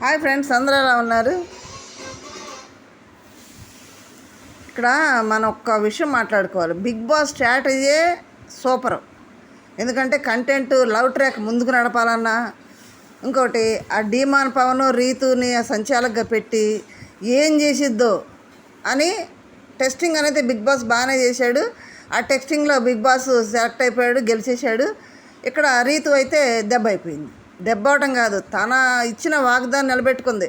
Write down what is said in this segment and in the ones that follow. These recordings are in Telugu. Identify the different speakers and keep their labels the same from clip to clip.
Speaker 1: హాయ్ ఫ్రెండ్స్, అందరూ ఎలా ఉన్నారు? ఇక్కడ మనం ఒక్క విషయం మాట్లాడుకోవాలి. Bigg Boss strategy super. ఎందుకంటే కంటెంట్ లవ్ ట్రాక్ ముందుకు నడపాలన్నా, ఇంకోటి ఆ డీమాన్ పవన్ రీతుని సంచాలకుగా పెట్టి ఏం చేసిద్దో అని టెస్టింగ్ అనేది బిగ్ బాస్ బాగానే చేశాడు. ఆ టెస్టింగ్లో బిగ్ బాస్ సెలెక్ట్ అయిపోయాడు, గెలిచేశాడు. ఇక్కడ రీతు అయితే దెబ్బ అయిపోయింది. దెబ్బ అవటం కాదు, తన ఇచ్చిన వాగ్దాన్ని నిలబెట్టుకుంది.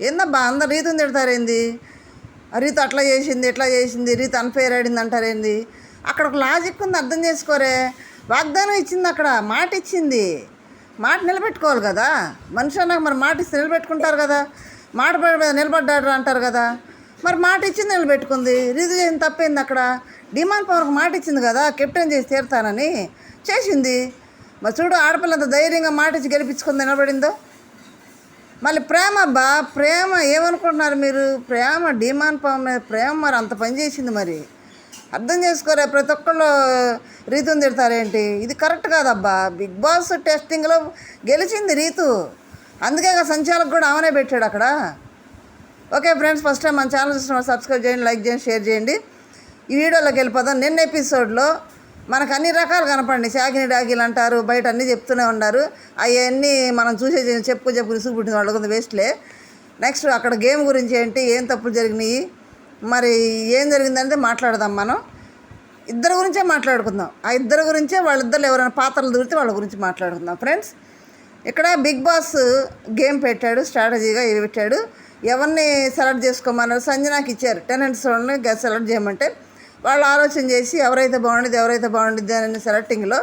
Speaker 1: ఏందబ్బా అందరు రీతుని తిడతారేంది? రీతు అట్లా చేసింది, ఇట్లా చేసింది, రీతు అన్ఫెయిర్ ఆడింది అంటారేంది? అక్కడ ఒక లాజిక్ ఉంది, అర్థం చేసుకోరే. వాగ్దానం ఇచ్చింది, అక్కడ మాట ఇచ్చింది, మాట నిలబెట్టుకోవాలి కదా. మనిషి అన్నాక మరి మాట ఇస్తే నిలబెట్టుకుంటారు కదా. మాట నిలబడ్డాడు అంటారు కదా. మరి మాట ఇచ్చింది, నిలబెట్టుకుంది. రీతు చేసిన తప్పైంది అక్కడ. డిమాండ్ పవర్కి మాట ఇచ్చింది కదా, కెప్టెన్ చేసి తీరుతానని చేసింది. మరి చూడు, ఆడపిల్లంత ధైర్యంగా మాట ఇచ్చి గెలిపించుకుంది, నిలబడిందో. మళ్ళీ ప్రేమ అబ్బా, ప్రేమ ఏమనుకుంటున్నారు మీరు? ప్రేమ డిమాండ్ పవర్ మీద ప్రేమ మరి అంత పని చేసింది. మరి అర్థం చేసుకోరే. ప్రతి ఒక్కళ్ళు రీతుని తిడతారేంటి? ఇది కరెక్ట్ కాదబ్బా. బిగ్ బాస్ టెస్టింగ్లో గెలిచింది రీతు, అందుకే సంచాలకు కూడా ఆమెనే పెట్టాడు అక్కడ. ఓకే ఫ్రెండ్స్, ఫస్ట్ టైం మన ఛానల్ చూసిన సబ్స్క్రైబ్ చేయండి, లైక్ చేయండి, షేర్ చేయండి. ఈ వీడియోలోకి వెళ్ళిపోదాం. నిన్న ఎపిసోడ్లో మనకు అన్ని రకాలు కనపడండి. షాకిని డాగిలు అంటారు, బయట అన్నీ చెప్తూనే ఉన్నారు. అవన్నీ మనం చెప్పుకుని చూపుట్టిన వాళ్ళకు కొంత వేస్ట్లే. నెక్స్ట్ అక్కడ గేమ్ గురించి ఏంటి, ఏం తప్పులు జరిగినాయి, మరి ఏం జరిగిందంటే మాట్లాడదాం. మనం ఇద్దరు గురించే మాట్లాడుకుందాం. ఆ ఇద్దరు గురించే, వాళ్ళిద్దరు ఎవరైనా పాత్రలు దొరికితే వాళ్ళ గురించి మాట్లాడుకుందాం. ఫ్రెండ్స్, ఇక్కడ బిగ్ బాస్ గేమ్ పెట్టాడు, స్ట్రాటజీగా పెట్టాడు. ఎవరిని సెలెక్ట్ చేసుకోమన్నారు? సంజనాకి ఇచ్చారు. టెనెంట్స్ వాళ్ళని సెలెక్ట్ చేయమంటే వాళ్ళు ఆలోచన చేసి ఎవరైతే బాగుండిద్ది అని సెలెక్టింగ్లో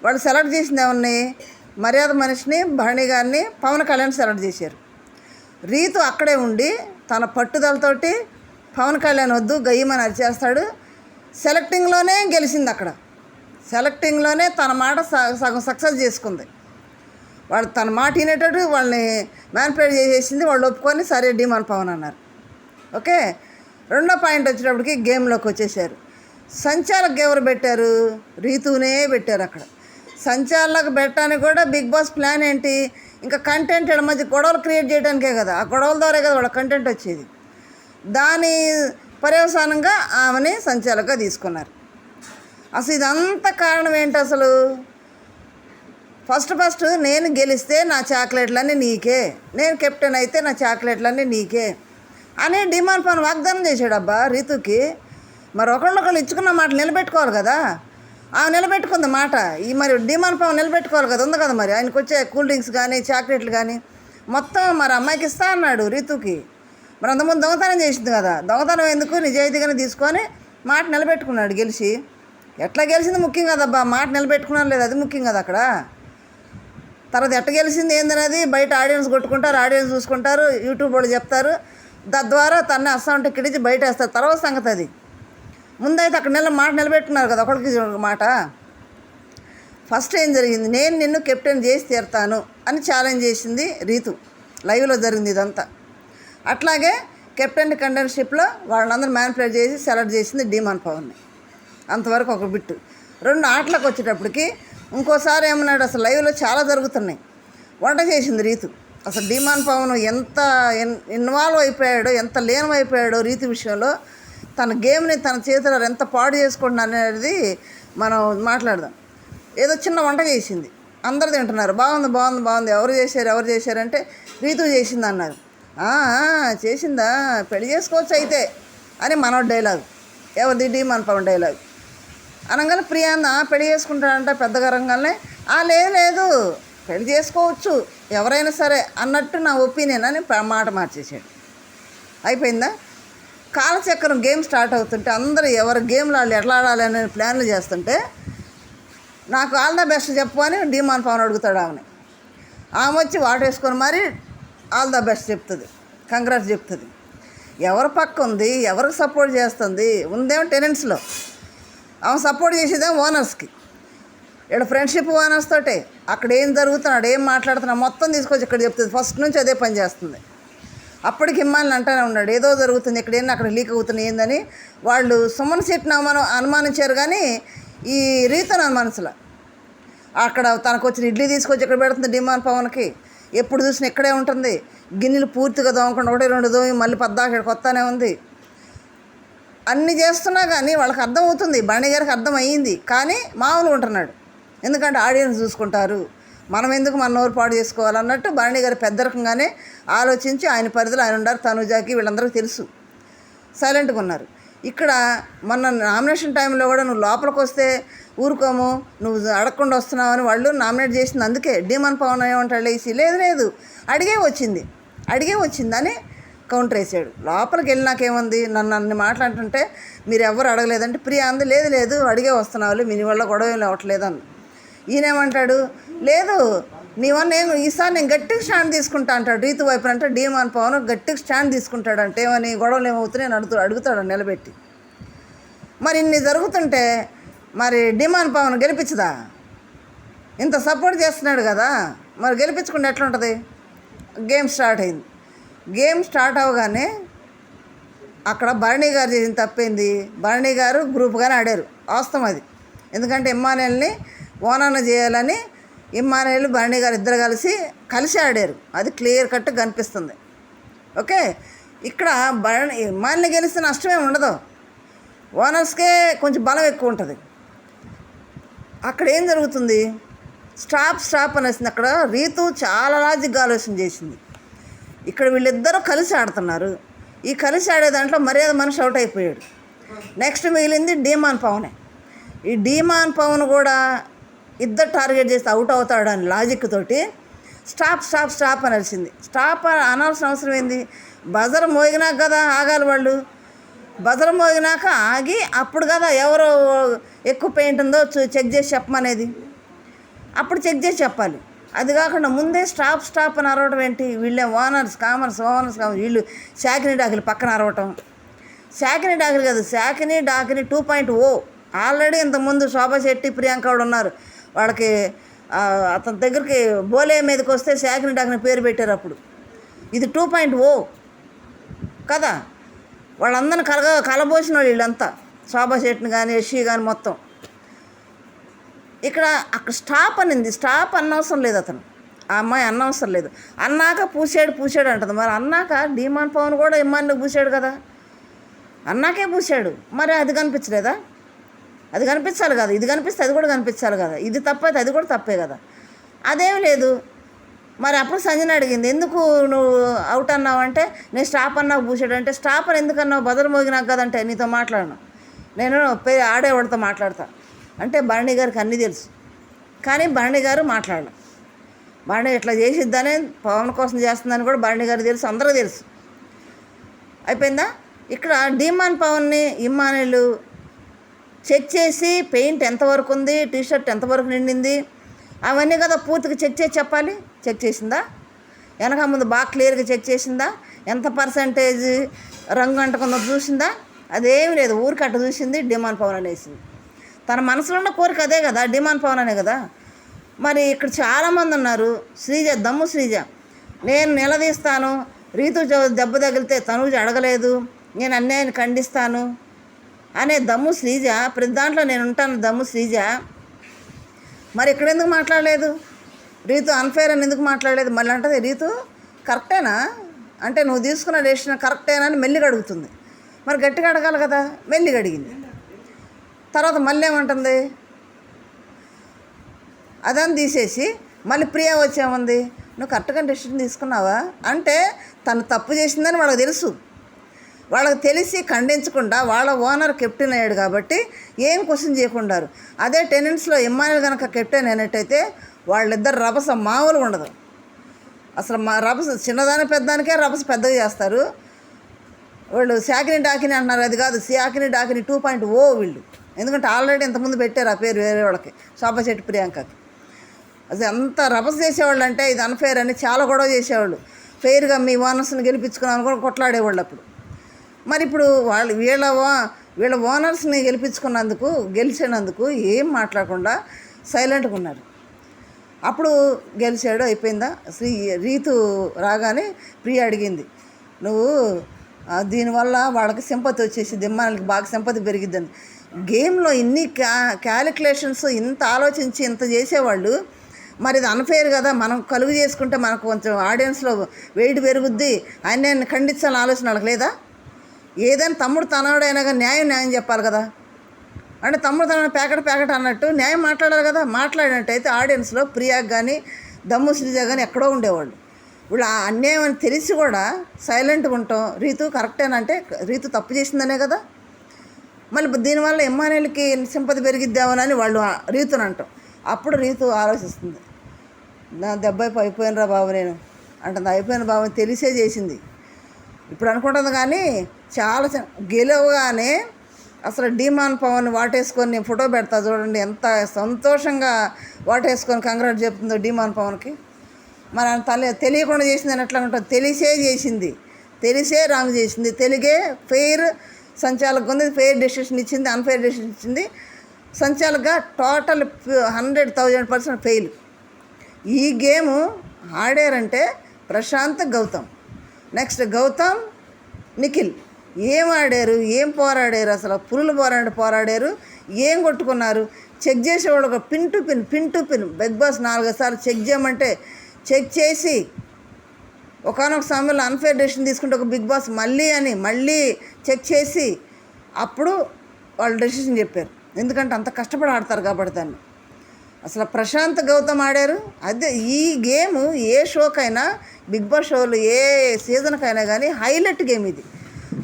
Speaker 1: వాళ్ళు సెలెక్ట్ చేసింది ఎవరిని? మర్యాద మనిషిని, భరణి గారిని, పవన్ కళ్యాణ్ సెలెక్ట్ చేశారు. రీతు అక్కడే ఉండి తన పట్టుదలతోటి పవన్ కళ్యాణ్ వద్దు గయ్యమని అరిచేస్తాడు. సెలెక్టింగ్లోనే గెలిచింది. అక్కడ సెలెక్టింగ్లోనే తన మాట సగం సక్సెస్ చేసుకుంది. వాళ్ళు తన మాట వినేటట్టు వాళ్ళని మ్యానిపులేట్ చేసేసింది. వాళ్ళు ఒప్పుకొని సరే డిమాండ్ పవన్ అన్నారు. ఓకే, రెండో పాయింట్ వచ్చేటప్పటికి గేమ్లోకి వచ్చేసారు. సంచాలకు ఎవరు పెట్టారు? రీతునే పెట్టారు. అక్కడ సంచాలకు పెట్టడానికి కూడా బిగ్ బాస్ ప్లాన్ ఏంటి? ఇంకా కంటెంట్ మధ్య గొడవలు క్రియేట్ చేయడానికే కదా. ఆ గొడవల ద్వారా కదా వాళ్ళ కంటెంట్ వచ్చేది. దాని పర్యవసానంగా ఆమెని సంచాలకుగా తీసుకున్నారు. అసలు ఇదంతా కారణం ఏంటి అసలు? ఫస్ట్ నేను గెలిస్తే నా చాక్లెట్లన్నీ నీకే, నేను కెప్టెన్ అయితే నా చాక్లెట్లన్నీ నీకే అని డిమాండ్ పవన్ వాగ్దానం చేశాడు అబ్బా రీతుకి. మరి ఒకళ్ళొకళ్ళు ఇచ్చుకున్న మాట నిలబెట్టుకోవాలి కదా. ఆమె నిలబెట్టుకుంది మాట. ఈ మరి డిమాండ్ పవన్ నిలబెట్టుకోవాలి కదా, ఉంది కదా. మరి ఆయనకు వచ్చే కూల్ డ్రింక్స్ కానీ చాక్లెట్లు కానీ మొత్తం మరి అమ్మాయికి ఇస్తా అన్నాడు రీతుకి. మరి అంతకుముందు దొంగతనం చేసింది కదా. దొంగతనం ఎందుకు, నిజాయితీగానే తీసుకొని మాట నిలబెట్టుకున్నాడు గెలిచి. ఎట్లా గెలిచింది ముఖ్యం కదబ్బా, మాట నిలబెట్టుకున్నాను లేదు, అది ముఖ్యం కదా అక్కడ. తర్వాత ఎట్ట గెలిచింది ఏందనేది బయట ఆడియన్స్ కొట్టుకుంటారు, ఆడియన్స్ చూసుకుంటారు, యూట్యూబ్ వాళ్ళు చెప్తారు. తద్వారా తన్ని అస్సాంటి కిడిచి బయట వేస్తారు. తర్వాత సంగతి అది. ముందైతే అక్కడ మాట నిలబెట్టుకున్నారు కదా, ఒకరికి మాట. ఫస్ట్ ఏం జరిగింది? నేను నిన్ను కెప్టెన్ చేసి తీరుతాను అని ఛాలెంజ్ చేసింది రీతు. లైవ్లో జరిగింది ఇదంతా. అట్లాగే కెప్టెన్ కంటెన్షిప్లో వాళ్ళందరూ మ్యానిపులేట్ చేసి సెలెక్ట్ చేసింది డిమాండ్ పవర్ని. అంతవరకు ఒక బిట్టు. రెండు ఆటలకు వచ్చేటప్పటికి ఇంకోసారి ఏమన్నాడు? అసలు లైవ్లో చాలా జరుగుతున్నాయి. వంట చేసింది రీతు. అసలు డిమాండ్ పవన్ ఎంత ఇన్వాల్వ్ అయిపోయాడో, ఎంత లీనం అయిపోయాడో రీతు విషయంలో. తన గేమ్ని తన చేతిలో ఎంత పాడు చేసుకుంటున్నాను అనేది మనం మాట్లాడదాం. ఏదో చిన్న వంట చేసింది, అందరు తింటున్నారు, బాగుంది. ఎవరు చేశారంటే రీతు చేసింది అన్నారు. చేసిందా, పెళ్లి చేసుకోవచ్చు అయితే అని మనోడు డైలాగ్. ఎవరిది? Demand Pavan dialogue. అనగానే ప్రియాంద పెళ్లి చేసుకుంటాడంట పెద్దగా రంగానే. లేదు, పెళ్లి చేసుకోవచ్చు ఎవరైనా సరే అన్నట్టు నా ఒపీనియన్ అని మాట మార్చేసాడు. అయిపోయిందా? కాలచక్రం గేమ్ స్టార్ట్ అవుతుంటే అందరూ ఎవరి గేమ్లు వాళ్ళు ఎట్లా ఆడాలి అనే ప్లాన్లు చేస్తుంటే నాకు ఆల్ ద బెస్ట్ చెప్పు అని డిమాండ్ పవన్ అడుగుతాడు ఆమెని. ఆమె వచ్చి వాటేసుకొని మరి ఆల్ ద బెస్ట్ చెప్తుంది, కంగ్రాట్స్ చెప్తుంది. ఎవరి పక్క ఉంది, ఎవరికి సపోర్ట్ చేస్తుంది? ఉందేమో టెనెంట్స్లో, ఆమె సపోర్ట్ చేసేదేమో ఓనర్స్కి. ఇక్కడ ఫ్రెండ్షిప్ ఓనర్స్ తోటే అక్కడ ఏం జరుగుతున్నాడు, ఏం మాట్లాడుతున్నాడు మొత్తం తీసుకొచ్చి ఇక్కడ చెప్తుంది. ఫస్ట్ నుంచి అదే పని చేస్తుంది. అప్పటికి హిమ్మాని అంటూనే ఉన్నాడు, ఏదో జరుగుతుంది ఇక్కడ, ఏంది అక్కడ లీక్ అవుతుంది ఏందని. వాళ్ళు సుమన్ శెట్టిని అనుమానించారు కానీ ఈ రీతను అనుమానించలే. అక్కడ తనకు వచ్చిన ఇడ్లీ తీసుకొచ్చి ఇక్కడ పెడుతుంది డిమాండ్ పవన్కి. ఎప్పుడు చూసినా ఇక్కడే ఉంటుంది. గిన్నెలు పూర్తిగా దోమకుండా ఒకటి రెండు దోమి మళ్ళీ పద్దాక కొత్తనే ఉంది. అన్నీ చేస్తున్నా కానీ వాళ్ళకి అర్థమవుతుంది, భరణి గారికి అర్థం అయ్యింది. కానీ మామూలు ఉంటున్నాడు, ఎందుకంటే ఆడియన్స్ చూసుకుంటారు, మనం ఎందుకు మన నోరు పాడు చేసుకోవాలన్నట్టు భరణి గారు పెద్దరకంగానే ఆలోచించి ఆయన పరిధిలో ఆయన ఉండారు. తనుజాకి వీళ్ళందరికీ తెలుసు, సైలెంట్గా ఉన్నారు. ఇక్కడ మొన్న నామినేషన్ టైంలో కూడా నువ్వు లోపలికి వస్తే ఊరుకోము, నువ్వు అడగకుండా వస్తున్నావని వాళ్ళు నామినేట్ చేసింది. అందుకే డీమన్ పవన్ ఏమంటాడు లేచి, లేదు లేదు అడిగే వచ్చిందని కౌంటర్ వేసాడు. లోపలికి వెళ్ళినాకేముంది, నన్ను అన్ని మాట్లాడుతుంటే మీరు ఎవరు అడగలేదంటే ప్రియా అంది, లేదు లేదు అడిగే వస్తున్నావు, మీ వల్ల గొడవ ఏం అవ్వట్లేదు అంది. ఈయనేమంటాడు, లేదు నీ వల్ల ఈసారి నేను గట్టిగా స్టాండ్ తీసుకుంటా అంటాడు. రీతు వైపు అంటే డీమాన్ పవన్ గట్టిగా స్టాండ్ తీసుకుంటాడంటే ఏమని గొడవలు ఏమవుతున్నాయి అడుగుతాడు నిలబెట్టి. మరి ఇన్ని జరుగుతుంటే మరి డీమాన్ పవన్ గెలిపించదా? ఇంత సపోర్ట్ చేస్తున్నాడు కదా, మరి గెలిపించుకుంటే ఎట్లుంటుంది? గేమ్ స్టార్ట్ అయింది. గేమ్ స్టార్ట్ అవ్వగానే అక్కడ భరణి గారు చేసిన తప్పేంది, భరణి గారు గ్రూప్గానే ఆడారు, వాస్తవం అది. ఎందుకంటే ఇమ్మానుయేల్ని ఓనాన్న చేయాలని ఇమ్మానుయేల్ భరణి గారు ఇద్దరు కలిసి ఆడారు, అది క్లియర్ కట్ కనిపిస్తుంది. ఓకే, ఇక్కడ ఇమ్మానుయేల్ని గెలిస్తే నష్టమే ఉండదు, ఓనర్స్కే కొంచెం బలం ఎక్కువ ఉంటుంది. అక్కడ ఏం జరుగుతుంది, స్టాప్ అనేసింది. అక్కడ రీతు చాలా లాజిక్గా ఆలోచన చేసింది. ఇక్కడ వీళ్ళిద్దరూ కలిసి ఆడుతున్నారు, ఈ కలిసి ఆడే దాంట్లో మర్యాద మనిషి అవుట్ అయిపోయాడు. నెక్స్ట్ మిగిలింది డీమాన్ పవనే. ఈ డీమాన్ పవన్ కూడా ఇద్దరు టార్గెట్ చేసి అవుట్ అవుతాడు అని లాజిక్ తోటి స్టాప్ అనిసింది. స్టాప్ అనాల్సిన అవసరం ఏంది, బజర్ మోగినాక కదా ఆగాలి వాళ్ళు. బజర్ మోగినాక ఆగి అప్పుడు కదా ఎవరో ఎక్కువ పెయింట్ ఉందో చెక్ చేసి చెప్పమనేది, అప్పుడు చెక్ చేసి చెప్పాలి. అది కాకుండా ముందే స్టాప్ అని అరవటం ఏంటి? వీళ్ళే ఓనర్స్ కామర్స్ వీళ్ళు శాకిని డాకిని పక్కన అరవటం. శాకిని డాకిని కాదు, శాకిని డాకిని 2.0. ఆల్రెడీ ఇంతకుముందు శోభా శెట్టి ప్రియాంక కూడా ఉన్నారు. వాళ్ళకి అతని దగ్గరికి బోలే మీదకి వస్తే శాకిని డాకిని పేరు పెట్టారు. అప్పుడు ఇది 2.0 కదా. వాళ్ళందరిని కలబోసిన వాళ్ళు వీళ్ళంతా, శోభా శెట్టిని కానీ యశ్వి కానీ మొత్తం. అక్కడ స్టాప్ అనింది, స్టాప్ అన్నవసరం లేదు, అతను ఆ అమ్మాయి అన్నవసరం లేదు. అన్నాక పూసాడు అంటుంది. మరి అన్నాక డీమాన్ పవన్ కూడా ఇమ్మాన్కి పూసాడు కదా, అన్నాకే పూసాడు. మరి అది కనిపించలేదా? అది కనిపించాలి కదా, ఇది కనిపిస్తే అది కూడా కనిపించాలి కదా. ఇది తప్పైతే అది కూడా తప్పే కదా. అదేం లేదు. మరి అప్పుడు సంజన అడిగింది, ఎందుకు నువ్వు అవుట్ అన్నావు అంటే, నేను స్టాప్ అన్నావు పూసాడు అంటే, స్టాప్ అని ఎందుకు అన్నావు, బదులు మోగినాకు కదంటే నీతో మాట్లాడను, నేను ఆడేవాడితో మాట్లాడతా అంటే భరణి గారికి అన్నీ తెలుసు. కానీ భరణి గారు మాట్లాడలే. భరణి ఇట్లా చేసిద్దని పవన్ కోసం చేస్తుందని కూడా భరణి గారికి తెలుసు, అందరూ తెలుసు. అయిపోయిందా? ఇక్కడ డీమాన్ పవన్ని ఇమ్మానుయేల్ చెక్ చేసి పెయింట్ ఎంతవరకు ఉంది, టీషర్ట్ ఎంతవరకు నిండింది, అవన్నీ కదా పూర్తిగా చెక్ చేసి చెప్పాలి. చెక్ చేసిందా? వెనక ముందు బాగా క్లియర్గా చెక్ చేసిందా? ఎంత పర్సంటేజ్ రంగు అంటకుందో చూసిందా? అదేమీ లేదు, ఊరికి అట్ట చూసింది, డీమాన్ పవన్ అనేసింది. తన మనసులో ఉన్న కోరిక అదే కదా, డీమాన్ పవన్ అనే కదా. మరి ఇక్కడ చాలామంది ఉన్నారు. దమ్ము శ్రీజ, నేను నిలదీస్తాను, రీతు దెబ్బ తగిలితే తనూజ అడగలేదు, నేను అన్యాయాన్ని ఖండిస్తాను అనే దమ్ము శ్రీజ, ప్రతి దాంట్లో నేను ఉంటాను దమ్ము శ్రీజ. మరి ఇక్కడ ఎందుకు మాట్లాడలేదు? రీతు అన్ఫేర్ అని ఎందుకు మాట్లాడలేదు? మళ్ళీ అంటది రీతు కరెక్టేనా అంటే, నువ్వు తీసుకున్న డెసిషన్ కరెక్టేనా అని మెల్లిగా అడుగుతుంది. మరి గట్టిగా అడగాలి కదా, మెల్లిగా అడిగింది. తర్వాత మళ్ళీ ఏమంటుంది, అదని తీసేసి మళ్ళీ ప్రియా వచ్చేమంది, నువ్వు కరెక్ట్గా డెసిషన్ తీసుకున్నావా అంటే, తను తప్పు చేసిందని వాళ్ళకి తెలుసు. వాళ్ళకి తెలిసి ఖండించకుండా వాళ్ళ ఓనర్ కెప్టెన్ అయ్యాడు కాబట్టి ఏం క్వశ్చన్ చేయకుండారు. అదే టెనెంట్స్లో ఇమ్మానుయేల్ కనుక కెప్టెన్ అయినట్టయితే వాళ్ళిద్దరు రభస మామూలుగా ఉండదు. అసలు రభస చిన్నదాని పెద్దదానికే రభస పెద్దగా చేస్తారు వాళ్ళు. శాకిని డాకిని అంటున్నారు, అది కాదు, శాకిని డాకిని 2.0 వీళ్ళు. ఎందుకంటే ఆల్రెడీ ఇంతకుముందు పెట్టారు ఆ పేరు వేరే వాళ్ళకి, శోభా శెట్టి ప్రియాంకకి. అసలు ఎంత రభస చేసేవాళ్ళు అంటే, ఇది అన్ఫేర్ అని చాలా గొడవ చేసేవాళ్ళు. ఫెయిర్గా మీ ఓనర్స్ని గెలిపించుకున్నాను కూడా కొట్లాడేవాళ్ళు అప్పుడు. మరి ఇప్పుడు వీళ్ళ ఓనర్స్ని గెలిచినందుకు ఏం మాట్లాడకుండా సైలెంట్గా ఉన్నారు. అప్పుడు గెలిచాడు, అయిపోయిందా. రీతు రాగానే ప్రియ అడిగింది, నువ్వు దీనివల్ల వాళ్ళకి సింపతి వచ్చేసి దిమ్మానికి బాగా సింపతి పెరిగిద్దని. గేమ్లో ఇన్ని క్యాలిక్యులేషన్స్ ఇంత ఆలోచించి ఇంత చేసేవాళ్ళు మరి ఇది అన్ఫేర్ కదా, మనం కలుగు చేసుకుంటే మనకు కొంచెం ఆడియన్స్లో వెయిట్ పెరుగుద్ది ఆయన నేను ఖండించాలని ఆలోచన వాళ్ళకి లేదా? ఏదైనా తమ్ముడు తనవాడైనా కానీ న్యాయం చెప్పాలి కదా. అంటే తమ్ముడు తన ప్యాకెట్ అన్నట్టు న్యాయం మాట్లాడాలి కదా. మాట్లాడినట్టయితే ఆడియన్స్లో ప్రియాకి కానీ దమ్ము శ్రీజ కానీ ఎక్కడో ఉండేవాళ్ళు. వీళ్ళు ఆ అన్యాయం అని తెలిసి కూడా సైలెంట్గా ఉంటాం. రీతు కరెక్టేనంటే రీతు తప్పు చేసిందనే కదా. మళ్ళీ దీనివల్ల ఎమ్మానేలకి సింపతి పెరిగిద్దామని వాళ్ళు రీతుని అంటాం. అప్పుడు రీతు ఆలోచిస్తుంది, నా దెబ్బ అయిపోయినరా బాబు నేను అంటుంది. అయిపోయిన బాబు తెలిసే చేసింది ఇప్పుడు అనుకుంటుంది. కానీ చాలా గెలవగానే అసలు డీమాన్ పవన్ వాటేసుకొని ఫోటో పెడతా చూడండి, ఎంత సంతోషంగా వాటేసుకొని కంగ్రాట్ చెప్తుందో డీమాన్ పవన్కి. మన తెలియకుండా చేసింది అని ఎట్లా ఉంటుంది? తెలిసే చేసింది, తెలిసే రాంగ్ చేసింది. తెలుగే ఫెయిర్ సంచాలక ఉంది, ఫెయిర్ డెసిషన్ ఇచ్చింది, అన్ఫెయిర్ డెసిషన్ ఇచ్చింది. సంచాలకగా టోటల్ 100,000% ఫెయిల్. ఈ గేము ఆడారంటే ప్రశాంత్ గౌతమ్, నెక్స్ట్ గౌతమ్ నిఖిల్ ఏం ఆడారు, ఏం పోరాడారు, అసలు పురులు పోరాడారు, ఏం కొట్టుకున్నారు. చెక్ చేసేవాడు ఒక pin to pin Bigg Boss 4 సార్లు చెక్ చేయమంటే చెక్ చేసి ఒకనొక సమయంలో అన్ఫేర్ డెసిషన్ తీసుకుంటే ఒక బిగ్ బాస్ మళ్ళీ చెక్ చేసి అప్పుడు వాళ్ళు డెసిషన్ చెప్పారు. ఎందుకంటే అంత కష్టపడి ఆడతారు కాబట్టి దాన్ని. అసలు ప్రశాంత్ గౌతమ్ ఆడారు. అదే ఈ గేము ఏ షోకైనా, బిగ్ బాస్ షోలు ఏ సీజన్కైనా కానీ హైలైట్ గేమ్ ఇది.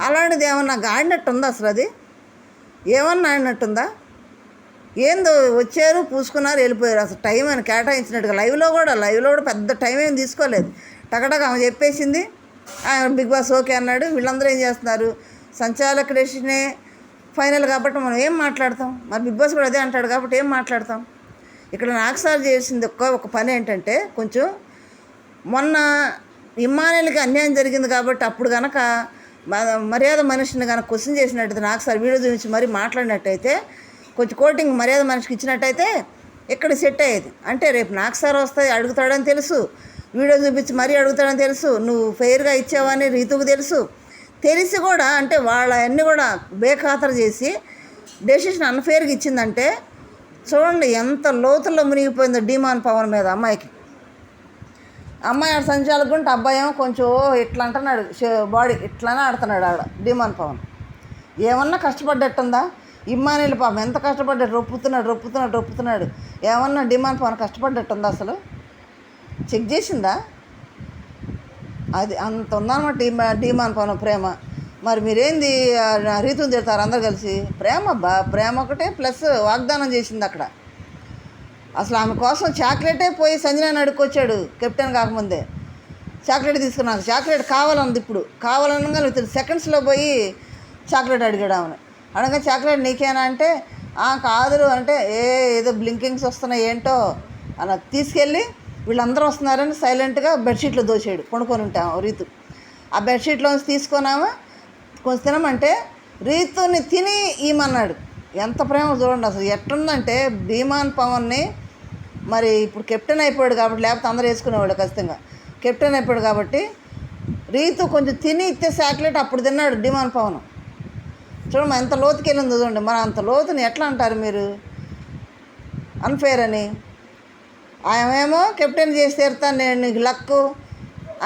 Speaker 1: అలాంటిది ఏమన్నా ఆడినట్టుందా? అసలు అది ఏమన్నా ఆడినట్టుందా? ఏందో వచ్చారు, పూసుకున్నారు, వెళ్ళిపోయారు. అసలు టైం అని కేటాయించినట్టుగా లైవ్లో కూడా పెద్ద టైం ఏం తీసుకోలేదు. టకటక ఆమె చెప్పేసింది, బిగ్ బాస్ ఓకే అన్నాడు. వీళ్ళందరూ ఏం చేస్తున్నారు, సంచాలక డెసిషనే ఫైనల్ కాబట్టి మనం ఏం మాట్లాడతాం. మరి బిగ్ బాస్ కూడా అదే అంటాడు కాబట్టి ఏం మాట్లాడతాం. ఇక్కడ నాకు సార్ చేసింది ఒక పని ఏంటంటే, కొంచెం మొన్న ఇమ్మానుయేల్కి అన్యాయం జరిగింది కాబట్టి అప్పుడు కనుక మర్యాద మనిషిని కనుక క్వశ్చన్ చేసినట్టయితే, నాకు సార్ వీడియో చూపించి మరీ మాట్లాడినట్టయితే, కొంచెం కోటింగ్ మర్యాద మనిషికి ఇచ్చినట్టయితే ఇక్కడ సెట్ అయ్యేది. అంటే రేపు నాకు సార్ వస్తాయి అడుగుతాడని తెలుసు, వీడియో చూపించి మరీ అడుగుతాడని తెలుసు, నువ్వు ఫెయిర్గా ఇచ్చావని రీతుకు తెలిసి కూడా అంటే వాళ్ళ అన్నీ కూడా బేఖాతరు చేసి డెసిషన్ అన్ఫేర్గా ఇచ్చిందంటే చూడండి ఎంత లోతుల్లో మునిగిపోయిందో డీమాన్ పవన్ మీద అమ్మాయికి. అమ్మాయి ఆడ సంచాలకుంటే అబ్బాయి ఏమో కొంచెం ఇట్లా అంటున్నాడు, బాడీ ఇట్లానే ఆడుతున్నాడు ఆడ డీమాన్ పవన్. ఏమన్నా కష్టపడ్డట్టుందా? ఇమ్మానుయేల్ పాపం ఎంత కష్టపడ్డాడు, రొప్పుతున్నాడు. ఏమన్నా డీమాన్ పవన్ కష్టపడ్డట్టుందా? అసలు చెక్ చేసిందా? అది అంత ఉందన్నమాట డీమాన్ పవన్ ప్రేమ. మరి మీరేంది రీతుని తిడతారు అందరు కలిసి? ప్రేమ ఒకటే ప్లస్ వాగ్దానం చేసింది అక్కడ. అసలు ఆమె కోసం చాక్లెటే పోయి సంజనాని అడుక్కొచ్చాడు కెప్టెన్ కాకముందే. చాక్లెట్ తీసుకున్నాను, చాక్లెట్ కావాలంది. ఇప్పుడు కావాలనగా విత్ సెకండ్స్లో పోయి చాక్లెట్ అడిగాడు ఆమెను. అనగా చాక్లెట్ నీకేనా అంటే కాదు అంటే ఏదో బ్లింకింగ్స్ వస్తున్నాయి ఏంటో అలా తీసుకెళ్ళి వీళ్ళందరూ వస్తున్నారని సైలెంట్గా బెడ్షీట్లో దోచాడు. కొనుక్కొని ఉంటాం రీతు. ఆ బెడ్షీట్లోంచి తీసుకున్నామా కొంచెం తినమంటే రీతుని తిని ఈమన్నాడు. ఎంత ప్రేమ చూడండి అసలు ఎట్లుందంటే డీమాన్ పవన్ని. మరి ఇప్పుడు కెప్టెన్ అయిపోయాడు కాబట్టి, లేకపోతే అందరూ వేసుకునేవాళ్ళు ఖచ్చితంగా. కెప్టెన్ అయిపోయాడు కాబట్టి రీతు కొంచెం తిని ఇస్తే చాక్లెట్ అప్పుడు తిన్నాడు డీమాన్ పవన్. చూడమ్మా ఎంత లోతుకి వెళ్ళింది చూడండి. మరి అంత లోతుని ఎట్లా అంటారు మీరు అన్ఫేర్ అని? ఆమెమో కెప్టెన్ చేసి తీరుతాను నేను, నీకు లక్కు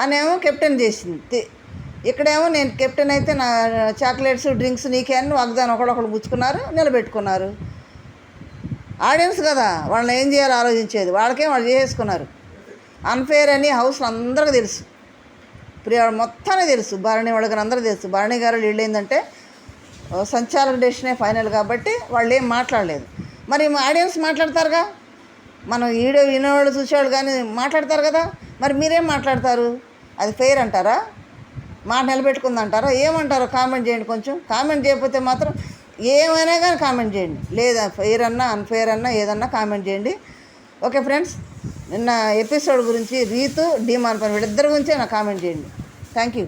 Speaker 1: అనేమో కెప్టెన్ చేసింది. ఇక్కడేమో నేను కెప్టెన్ అయితే నా చాక్లెట్స్ డ్రింక్స్ నీకే అని వాగ్దానం ఒకడొకడు పుచ్చుకున్నారు, నిలబెట్టుకున్నారు. ఆడియన్స్ కదా వాళ్ళని ఏం చేయాలో ఆలోచించేది, వాళ్ళకేం వాళ్ళు చేసుకున్నారు. అన్ఫేర్ అని హౌస్లో అందరికీ తెలుసు, ప్రియ మొత్తానికి తెలుసు, భరణి వాళ్ళకి అందరూ తెలుసు. భరణి గారు వీళ్ళు ఏంటంటే సంచాలక డెసిషనే ఫైనల్ కాబట్టి వాళ్ళు ఏం మాట్లాడలేదు. మరి ఆడియన్స్ మాట్లాడతారుగా, మనం వీడియో వినేవాళ్ళు చూసేవాళ్ళు కానీ మాట్లాడతారు కదా. మరి మీరేం మాట్లాడతారు? అది ఫెయిర్ అంటారా? మాట నిలబెట్టుకుందంటారా? ఏమంటారో కామెంట్ చేయండి. కొంచెం కామెంట్ చేయకపోతే మాత్రం ఏమైనా కానీ కామెంట్ చేయండి. లేదా ఫెయిర్ అన్నా అన్ఫెయిర్ అన్నా ఏదన్నా కామెంట్ చేయండి. ఓకే ఫ్రెండ్స్, నిన్న ఎపిసోడ్ గురించి రీతు డీమాన్ పవన్ వీళ్ళిద్దరి గురించే నాకు కామెంట్ చేయండి. Thank you.